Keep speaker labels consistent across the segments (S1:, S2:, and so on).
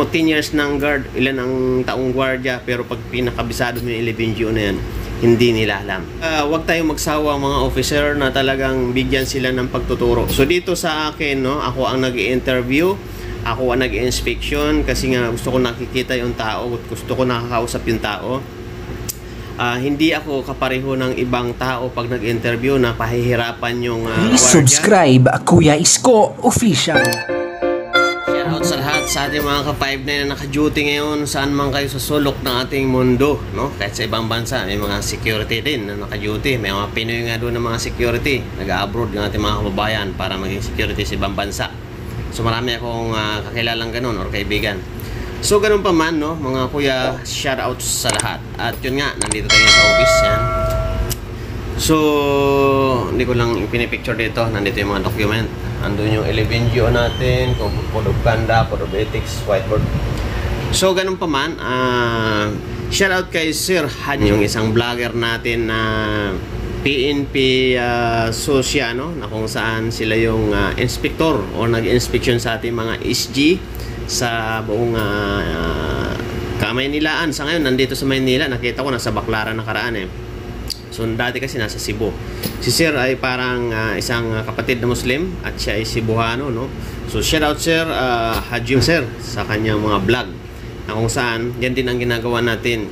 S1: 10 years ng guard, ilan ang taong gwardiya, pero pag pinakabisado mo yung 11GO na yan, hindi nila alam. Huwag tayong magsawa mga officer na talagang bigyan sila ng pagtuturo. So dito sa akin, no, ako ang nag-i-interview, ako ang nag-i-inspection kasi nga gusto ko nakikita yung tao, gusto ko nakakausap yung tao. Hindi ako kapareho ng ibang tao pag nag-interview na pahihirapan yung
S2: Please subscribe Kuya Isko Official.
S1: Shoutout sa lahat sa ating mga ka-5-9 na naka-duty ngayon saan man kayo sa sulok ng ating mundo, no? Kahit sa ibang bansa may mga security din na naka-duty, may mga Pinoy nga doon ng mga security, nag-abroad ng ating mga kababayan para maging security sa ibang bansa. So marami akong kakilalang ganun or kaibigan. So ganun pa man, no, mga kuya, shoutout sa lahat. At yun nga, nandito tayo sa office yan. So hindi ko lang pinipicture dito, nandito yung mga document. Andun yung 11GO natin, Code of Conduct, Code of Ethics, whiteboard. So ganun pa man, shoutout kay Sir Han, yung isang vlogger natin na PNP Sosya, no, na kung saan sila yung inspector o nag-inspection sa ating mga SG sa buong Maynilaan. Sa ngayon nandito sa Maynila, nakita ko nasa Baclaran nakaraan eh. So dati kasi nasa Cebu. Si Sir ay parang isang kapatid na Muslim at siya ay Cebuano, no. So shout out Sir Haji Sir sa kanyang mga vlog na kung saan yan din ang ginagawa natin,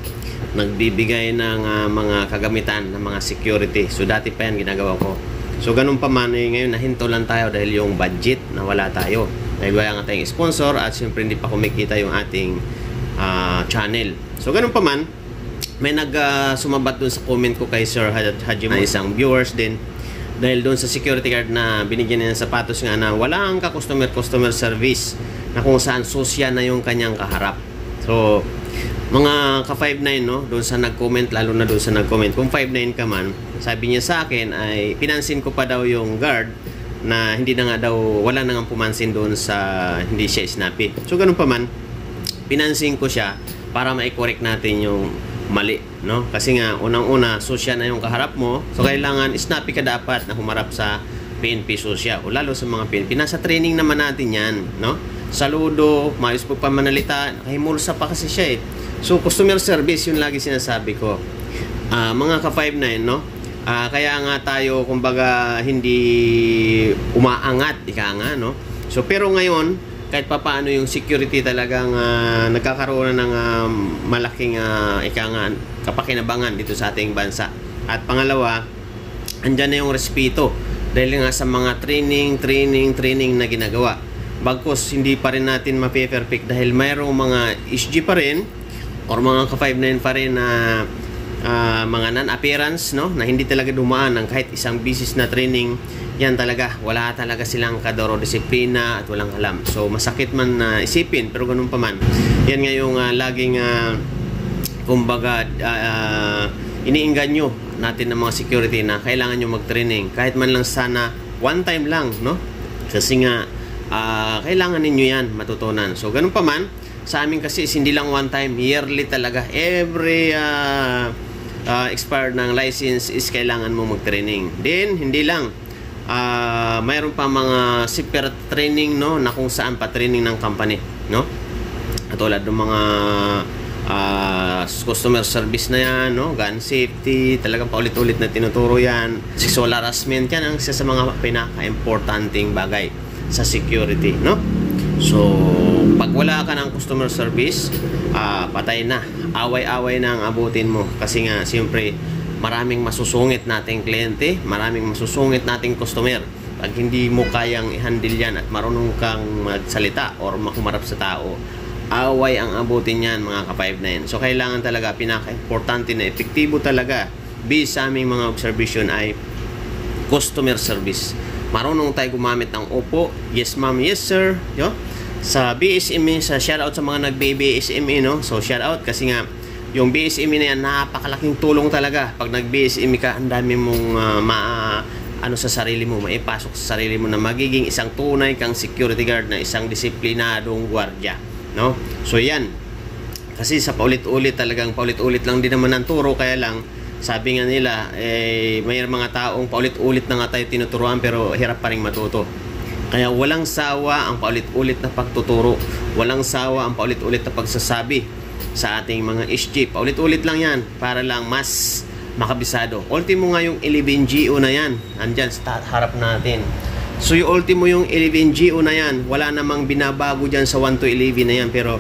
S1: nagbibigay ng mga kagamitan ng mga security. So dati pa yan ginagawa ko. So ganun pa man ngayon nahinto lang tayo dahil yung budget na wala tayo. Dahil wala nga tayong sponsor at siyempre hindi pa kumikita yung ating channel. So ganun pa man, may sumabat dun sa comment ko kay Sir Haji na isang viewers din. Dahil dun sa security guard na binigyan niya ng sapatos nga na wala ang customer service na kung saan sosya na yung kanyang kaharap. So mga ka-5-9, no, doon sa nag-comment, lalo na doon sa nag-comment, kung 5-9 ka man, sabi niya sa akin ay pinansin ko pa daw yung guard na hindi na nga daw, wala na nga pumansin doon sa hindi siya snappy. So ganun pa man, pinansin ko siya para ma-correct natin yung mali, no? Kasi nga unang-una sosya na yung kaharap mo, so kailangan snappy ka dapat na humarap sa PNP sosya o lalo sa mga PNP. Nasa training naman natin yan, no? Saludo, maayos po pa manalita, nakahimulsa pa kasi siya eh. So customer service yun lagi sinasabi ko. Mga ka-5-9, no? Kaya nga tayo kumbaga hindi umaangat, ika nga, no? So pero ngayon kahit papaano yung security talagang nagkakaroon ng malaking ika nga kapakinabangan dito sa ating bansa. At pangalawa, andyan na yung respeto dahil nga sa mga training na ginagawa. Bagkus hindi pa rin natin mape-perfect dahil mayroong mga SG pa rin or mga ka-5-9 pa rin na mga non-appearance, no, na hindi talaga dumaan ng kahit isang bisis na training. Yan talaga, wala talaga silang kadoro disiplina at walang alam. So masakit man isipin, pero ganun pa man. Yan nga yung laging kumbaga iniingganyo natin ng mga security na kailangan nyo mag-training kahit man lang sana one time lang, no, kasi nga kailangan ninyo yan matutunan. So ganun pa man, sa amin kasi hindi lang one time, yearly talaga. Every expired ng license is kailangan mo mag-training. Then hindi lang, mayroon pa mga separate training, no, na kung saan pa training ng company, no, katulad ng mga customer service na yan, no, gun safety, talagang paulit-ulit na tinuturo yan. Sexual harassment, yan ang isa sa mga pinaka-importanting bagay sa security, no. So pag wala ka ng customer service, patay na, away-away na ang abutin mo kasi nga siyempre maraming masusungit nating kliyente, maraming masusungit nating customer. Pag hindi mo kayang i-handle yan at marunong kang magsalita or makumarap sa tao, away ang abutin yan mga ka-5-9. So kailangan talaga, pinaka-importante na epektibo talaga based sa aming mga observation ay customer service. Marunong tayo gumamit ng opo, yes ma'am, yes sir, yo. Sa BSME, sa shoutout sa mga nag-BSME, no. So shoutout kasi nga yung BSME na yan, napakalaking tulong talaga. Pag nag-BSME ka, ang dami mong sa sarili mo, maipasok sa sarili mo na magiging isang tunay kang security guard na isang disiplinadong gwardiya, no? So yan, kasi sa paulit-ulit talagang paulit-ulit lang din naman ang turo, kaya lang sabi nga nila may mga taong paulit-ulit na nga tayo tinuturuan pero hirap pa rin matuto. Kaya walang sawa ang paulit-ulit na pagtuturo, walang sawa ang paulit-ulit na pagsasabi sa ating mga SG. Paulit-ulit lang yan para lang mas makabisado. Ultimo nga yung 11GO na yan, andyan sa harap natin. So yung ultimo yung 11GO na yan, wala namang binabago dyan sa 1 to 11 na yan, pero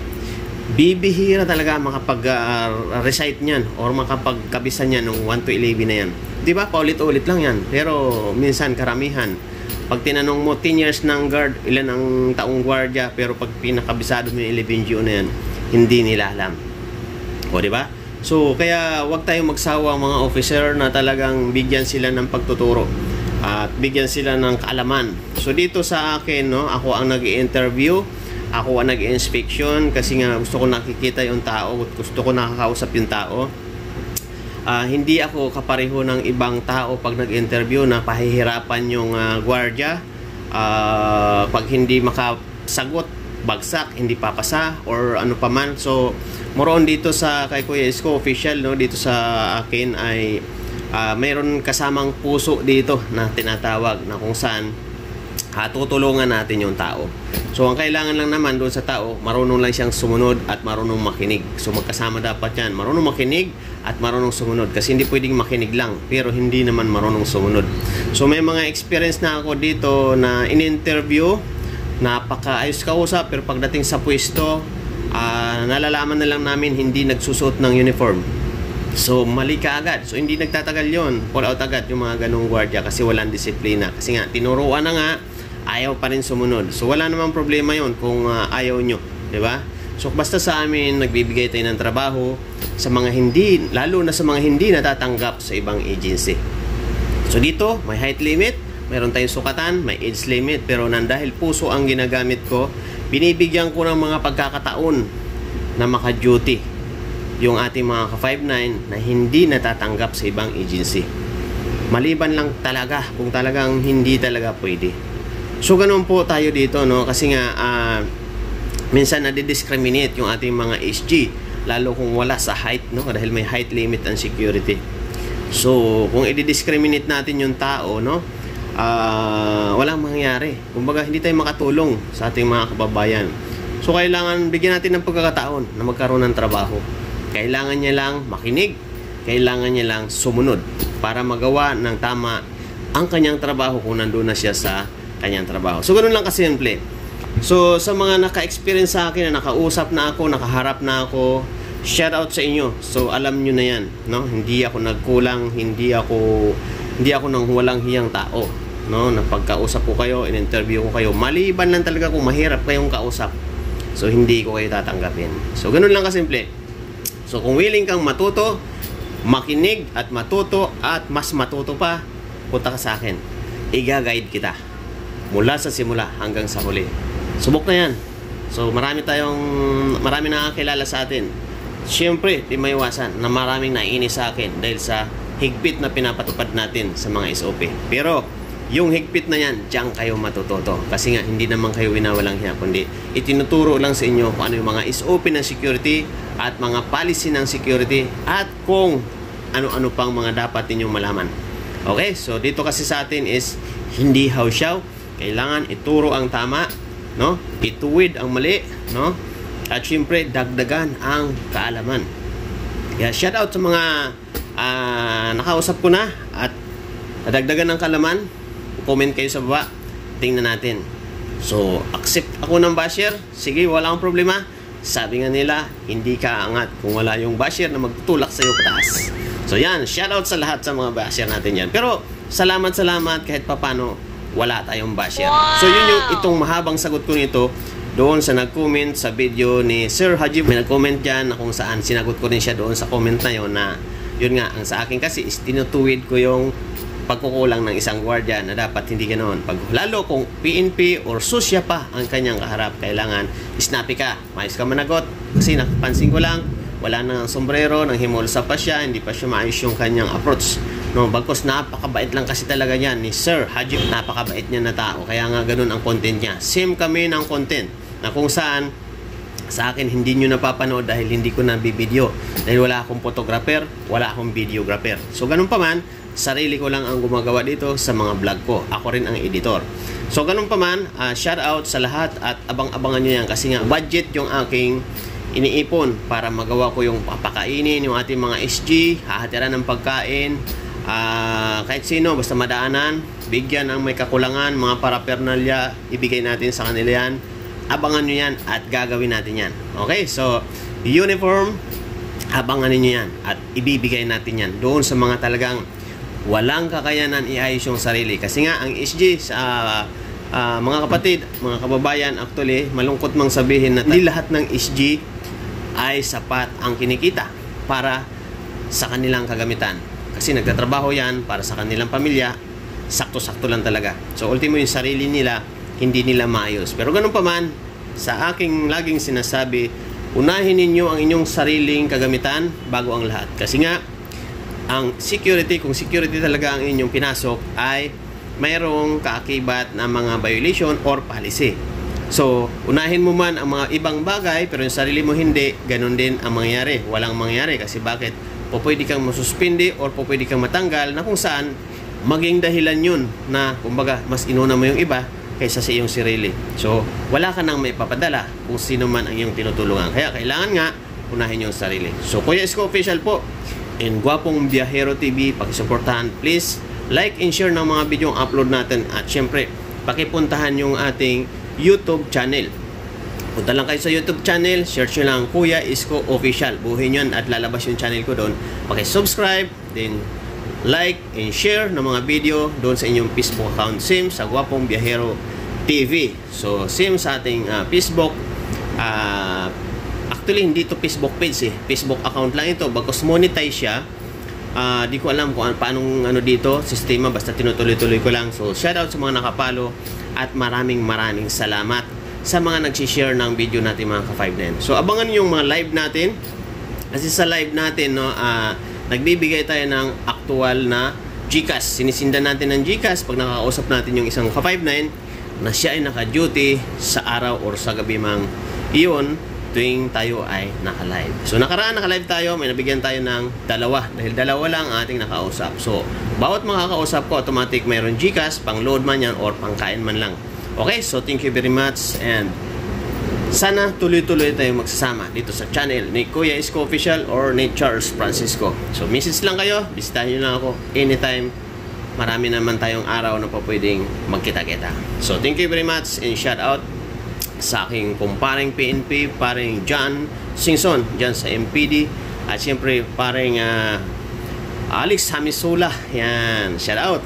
S1: bibihira talaga makapag-recite niyan or makapagkabisan niyan ng 1 to 11 na yan. Diba? Paulit-ulit lang yan, pero minsan karamihan. Pag tinanong mo 10 years ng guard, ilan ang taong gwardiya, pero pag pinakabisado mo yung 11GO na yan, hindi nila alam. O diba? So kaya wag tayong magsawa mga officer na talagang bigyan sila ng pagtuturo at bigyan sila ng kaalaman. So dito sa akin, no, ako ang nag-i-interview, ako ang nag-i-inspection kasi nga gusto ko nakikita yung tao, gusto ko nakakausap yung tao. Hindi ako kapareho ng ibang tao pag nag-interview na pahihirapan yung gwardiya. Pag hindi makasagot, bagsak, hindi papasa or ano pa man. So moroon dito sa kay Kuya Isko official, no, dito sa akin ay mayroon kasamang puso dito na tinatawag na kung saan tutulungan natin yung tao. So ang kailangan lang naman doon sa tao, marunong lang siyang sumunod at marunong makinig. So magkasama dapat yan, marunong makinig at marunong sumunod. Kasi hindi pwedeng makinig lang pero hindi naman marunong sumunod. So may mga experience na ako dito na in-interview, napakaayos kausap, pero pagdating sa pwesto, nalalaman na lang namin hindi nagsusuot ng uniform. So mali ka agad. So hindi nagtatagal yon, pull out agad yung mga ganong gwardiya kasi walang disiplina. Kasi nga tinuruan na nga, ayaw pa rin sumunod. So wala namang problema yon kung ayaw nyo, di ba? So basta sa amin nagbibigay tayo ng trabaho sa mga hindi, lalo na sa mga hindi natatanggap sa ibang agency. So dito may height limit, mayroon tayong sukatan, may age limit, pero dahil puso ang ginagamit ko, binibigyan ko ng mga pagkakataon na maka-duty yung ating mga ka-5'9" na hindi natatanggap sa ibang agency. Maliban lang talaga kung talagang hindi talaga pwede. So ganun po tayo dito, no? Kasi nga minsan nadi-discriminate yung ating mga SG, lalo kung wala sa height, no? Dahil may height limit and security. So kung i-discriminate natin yung tao, no? Walang mangyayari. Kumbaga hindi tayo makatulong sa ating mga kababayan. So kailangan bigyan natin ng pagkakataon na magkaroon ng trabaho. Kailangan niya lang makinig, kailangan niya lang sumunod para magawa ng tama ang kanyang trabaho kung nandun na siya sa kanyang trabaho. So ganun lang kasimple. So sa mga naka-experience sa akin na nakausap na ako, nakaharap na ako, shout out sa inyo. So alam nyo na yan, no? Hindi ako nagkulang, hindi ako nang walang hiyang tao, no? Na pagkausap ko kayo, in-interview ko kayo, maliban lang talaga kung mahirap kayong kausap. So hindi ko kayo tatanggapin. So ganun lang kasimple. So kung willing kang matuto, makinig at matuto at mas matuto pa, punta ka sa akin. Iga-guide kita mula sa simula hanggang sa huli. Subok na yan. So marami nakakilala sa atin. Siyempre, di maiwasan na maraming naiinis sa akin dahil sa higpit na pinapatupad natin sa mga SOP. Pero yung higpit na yan, diyan kayo matututo. Kasi nga, hindi naman kayo winawalang hiya, kundi itinuturo lang sa inyo kung ano yung mga SOP ng security at mga policy ng security at kung ano-ano pang mga dapat ninyong malaman. Okay? So dito kasi sa atin is hindi hausyaw. Kailangan ituro ang tama, no? Ituwid ang mali, no? At syempre dagdagan ang kaalaman. Kaya shout out sa mga nakausap ko na at dagdagan ng kaalaman. Comment kayo sa baba, tingnan natin. So accept ako ng basher, sige, wala akong problema. Sabi nga nila, hindi ka angat kung wala yung basher na magtutulak sa iyo pataas. So yan, shout out sa lahat sa mga basher natin yan. Pero salamat kahit papano wala tayong basher. Wow! So yun yung itong mahabang sagot ko nito doon sa nag-comment sa video ni Sir Haji. May nag-comment dyan na kung saan sinagot ko rin siya doon sa comment na yun na yun nga, ang sa akin kasi is tinutuwid ko yung pagkukulang ng isang gwardiya na dapat hindi ganoon. Lalo kung PNP or susya pa ang kanyang kaharap, kailangan snappy ka, maayos ka managot. Kasi napansin ko lang, wala nang sombrero, nang himulsa pa siya, hindi pa siya maayos yung kanyang approach. No, bagkos napakabait lang kasi talaga niyan ni Sir Haji. Napakabait niya na tao. Kaya nga ganun ang content niya. Same kami ng content na kung saan sa akin hindi nyo napapanood dahil hindi ko nabibideo. Dahil wala akong photographer, wala akong videographer. So ganun pa man, sarili ko lang ang gumagawa dito sa mga vlog ko. Ako rin ang editor. So ganun pa man, shout out sa lahat at abang-abangan nyo yan kasi nga budget yung aking iniipon para magawa ko yung papakainin, yung ating mga SG, hahatiran ng pagkain, kahit sino, basta madaanan, bigyan ang may kakulangan, mga parapernalya, ibigay natin sa kanila yan. Abangan nyo yan at gagawin natin yan. Okay, so uniform, abangan niyo yan at ibibigay natin yan doon sa mga talagang walang kakayanan iayos yung sarili. Kasi nga, ang SG sa mga kapatid, mga kababayan, actually, malungkot mang sabihin na hindi lahat ng SG ay sapat ang kinikita para sa kanilang kagamitan. Kasi nagtatrabaho yan para sa kanilang pamilya, sakto-sakto lang talaga. So, ultimo yung sarili nila, hindi nila maayos. Pero ganun pa man, sa aking laging sinasabi, unahin ninyo ang inyong sariling kagamitan bago ang lahat. Kasi nga, ang security, kung security talaga ang inyong pinasok, ay mayroong kaakibat na mga violation or policy. So, unahin mo man ang mga ibang bagay, pero yung sarili mo hindi, ganun din ang mangyayari. Walang mangyayari. Kasi bakit? Pwede kang masuspindi or pwede kang matanggal na kung saan maging dahilan yun na, kumbaga, mas inuna mo yung iba kaysa sa iyong sarili. So, wala ka nang may papadala kung sino man ang iyong tinutulungan. Kaya, kailangan nga, unahin yung sarili. So, Kuya Isko Official po, and Gwapong Biyahero TV, pakisuportahan please, like and share ng mga video ang upload natin at syempre, pakipuntahan yung ating YouTube channel. Punta lang kayo sa YouTube channel, search nyo lang Kuya Isko Official, buhin yun at lalabas yung channel ko doon. Pakisubscribe, then like and share ng mga video doon sa inyong Facebook account, same sa Gwapong Biyahero TV. So same sa ating Facebook, actually, hindi ito Facebook page eh. Facebook account lang ito. Bagkus monetize siya. Di ko alam kung paanong dito, sistema. Basta tinutuloy-tuloy ko lang. So, shout out sa mga nakapalo. At maraming salamat sa mga nagsishare ng video natin mga ka-59. So, abangan yung mga live natin. Kasi sa live natin, no, nagbibigay tayo ng actual na GCash. Sinisindan natin ng GCash pag nakakausap natin yung isang ka-59 na siya ay naka-duty sa araw or sa gabi mang iyon tuwing tayo ay naka-live. So, nakaraan naka-live tayo, may nabigyan tayo ng dalawa. Dahil dalawa lang ang ating nakausap. So, bawat makakausap ko, automatic mayroon GCash, pang load man yan, or pang kain man lang. Okay, so thank you very much. And sana tuloy-tuloy tayo magsasama dito sa channel ni Kuya Isko Official or ni Charles Francisco. So, message lang kayo, bisitahin nyo lang ako anytime. Marami naman tayong araw na pa pwedeng magkita-kita. So, thank you very much and shout out sa aking kumparing PNP, paring John Singson dyan sa MPD, at siyempre paring Alex Hamisula, yan, shout out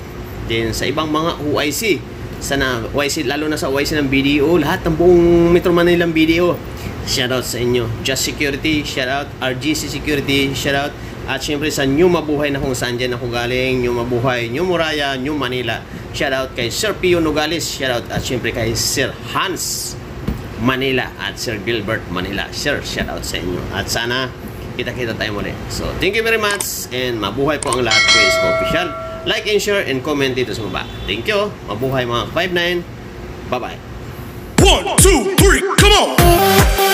S1: din sa ibang mga OIC, sana OIC, lalo na sa OIC ng BDO, lahat ng buong Metro Manila ng BDO, shout out sa inyo. Just Security, shout out. RGC Security, shout out. At siyempre sa New Mabuhay na kung saan dyan ako galing, New Mabuhay, New Muraya, New Manila, shout out kay Sir Pio Nogales, shout out. At siyempre kay Sir Hans Manila at Sir Gilbert Manila. Sir, shout out sa inyo. At sana kita-kita tayo muli. So, thank you very much and mabuhay po ang lahat. Kuya Isko Official. Like and share and comment dito sa baba. Thank you. Mabuhay mga 5-9. Bye-bye.
S3: 1, 2, 3, come on!